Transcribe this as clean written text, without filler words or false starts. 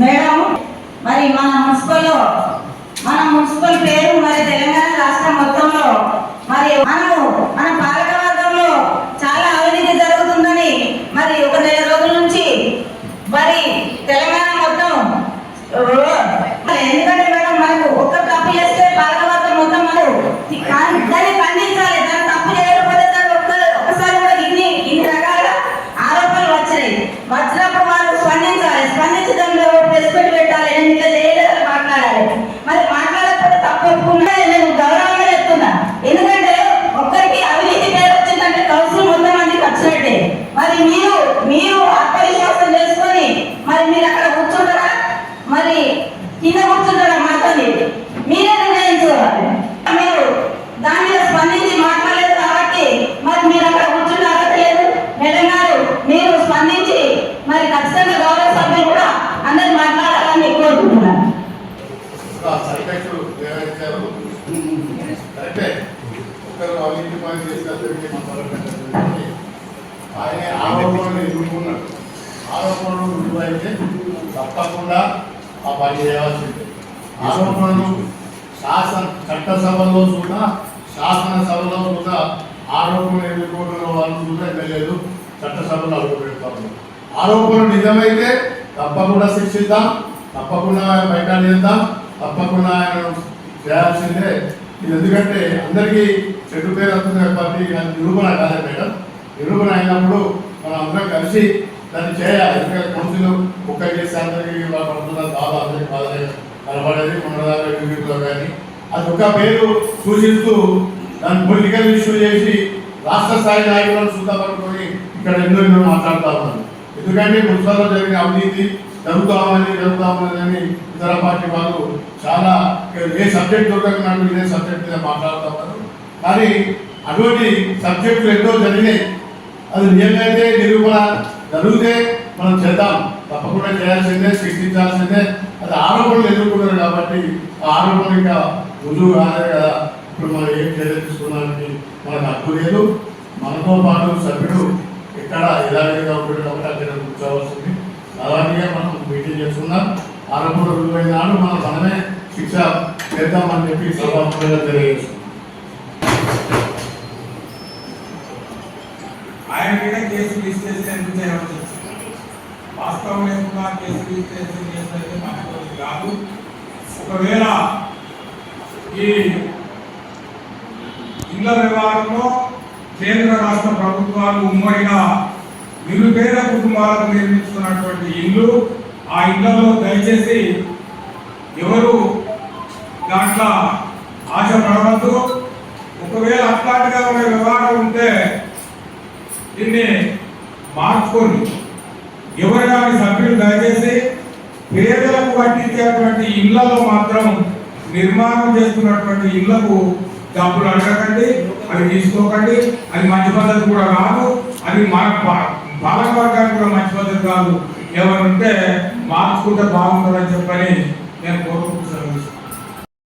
Madam మరి మన municipal పేరు మరి తెలంగాణ రాష్ట్రం మొత్తంలో మరి మన పాలక వర్గంలో చాలా అవినీతి జరుగుతుందని మరి ఒక నెల రోజుల నుంచి మరి తెలంగాణ మొత్తం ఎందుకంటే మేడం మనకు ఒక్క తప్పు చేస్తే పాలక వర్గం మొత్తం దాన్ని ఖండించాలి. దాన్ని తప్పు చేయకపోతే ఒక్కసారి కూడా ఇన్ని రకాల ఆరోపణలు వచ్చినప్పుడు వాళ్ళు స్పందించాలి. స్పందించి దానిలో ప్రెస్ మీట్ పెట్టాలి. నేను ఇట్లా చేయలేదని మాట్లాడాలి. మరి మాట్లాడకపోతే తప్పు ఒప్పుకున్నా నేను గౌరవంగా చెప్తున్నా. ఎందుకంటే ఒక్కరికి అవినీతి పేరు వచ్చిందంటే కౌన్సిల్ మొత్తం మందికి వచ్చినట్టే. మరి మీరు ఆత్మవిశ్వాసం చేసుకొని మరి మీరు అక్కడ కూర్చుంటారా, మరి కింద కూర్చుంటారా, మాతో మీరే నిర్ణయించుకోవాలి. మీరు దాని మీద స్పందించి మాట్లాడలేదు కాబట్టి మరి మీరు అక్కడ కూర్చుంటే అర్హత లేదు. మేడం గారు మీరు స్పందించి మరి ఖచ్చితంగా గౌరవ సభ్యులు కూడా అందరు మాట్లాడాలని కోరుకుంటున్నాను. ఆరోపణలు రుజువైతే తప్పకుండా ఆ పని చేయాల్సిందే. ఆరోపణలు చట్టసభలో కూడా శాసనసభలో కూడా ఆరోపణలు ఎదుర్కొంటున్న వాళ్ళు కూడా ఎమ్మెల్యేలు చట్టసభలో అడుగు పెడతారు. ఆరోపణలు నిజమైతే తప్పకుండా శిక్షిద్దాం, తప్పకుండా బయట చేద్దాం, తప్పకుండా ఆయనను చేయాల్సిందే. ఇది ఎందుకంటే అందరికీ చెడు పేరు వస్తుంది కాబట్టి నిరూపణ కాదు మేడం. నిరూపణ అయినప్పుడు మనం అందరం కలిసి దాన్ని చేయాలి. ఎందుకంటే కౌన్సిల్ ఒక్క చేస్తే అందరికీ పడుతున్న దాదాపు అందరికీ బాధనే కనబడేది. మొన్నదాకా కానీ అది ఒక పేరు సూచిస్తూ దాన్ని పొలిటికల్ ఇష్యూ చేసి రాష్ట్ర స్థాయి నాయకులను సుఖపడుకొని ఇక్కడ ఎన్నో మాట్లాడుతూ ఉన్నారు. ఎందుకంటే మున్సిపల్లో జరిగిన అవినీతి జరుగుతామని ఇతర పార్టీ వాళ్ళు చాలా ఏ సబ్జెక్ట్ దొరకకున్నట్టు ఇదే సబ్జెక్ట్ మీద మాట్లాడుతూ ఉన్నారు. కానీ అటువంటి సబ్జెక్టులు ఎన్నో జరిగినాయి. అది నిజంగా నిరూపణ జరిగితే మనం చేద్దాం, తప్పకుండా చేయాల్సిందే, శిక్షించాల్సిందే. అది ఆరోపణలు ఎదుర్కొన్నారు కాబట్టి ఆ ఆరోపణ ఇంకా రుజువు కాలేదు కదా. ఇప్పుడు మనం ఏం చర్య తీసుకోవడానికి మనకు హక్కు లేదు. మనతో పాటు సభ్యుడు ఎక్కడ ఎలాంటిగా ఉంటుంది కాబట్టి అక్కడ కూర్చోవలసింది. అలాగే మనం మీటింగ్ చేసుకున్నాం. ఆరోపణలు రుజువైన నాడు మనమే శిక్ష చేద్దామని చెప్పి సభాముఖంగా తెలియజేస్తున్నాం. ఆయన మీద కేసు రిజిస్ట్రేషన్ ఎందుకు చేయవచ్చు? వాస్తవం లేకుండా కేసు రిజిస్ట్రేషన్ చేస్తే మనకు కాదు. ఒకవేళ ఈ ఇళ్ల వ్యవహారంలో కేంద్ర రాష్ట్ర ప్రభుత్వాలు ఉమ్మడిగా నిరుపేద కుటుంబాలకు నిర్మించుకున్నటువంటి ఇల్లు, ఆ ఇళ్లలో దయచేసి ఎవరు దాంట్లో ఆశపడవద్దు. ఒకవేళ అట్లాంటిగా ఉన్న వ్యవహారం ఉంటే దీన్ని మార్చుకొని ఎవరు కానీ సభ్యులు దయచేసి పేదలకు పట్టించేటువంటి ఇళ్లలో మాత్రం నిర్మాణం చేస్తున్నటువంటి ఇళ్లకు డబ్బులు అడగకండి, అవి తీసుకోకండి. అది మంచి పద్ధతి కూడా కాదు. అది మన పాలక వర్గానికి కూడా మంచి పద్ధతి కాదు. ఎవరుంటే మార్చుకుంటే బాగుంటుందని చెప్పని నేను కోరుకుంటున్నాను.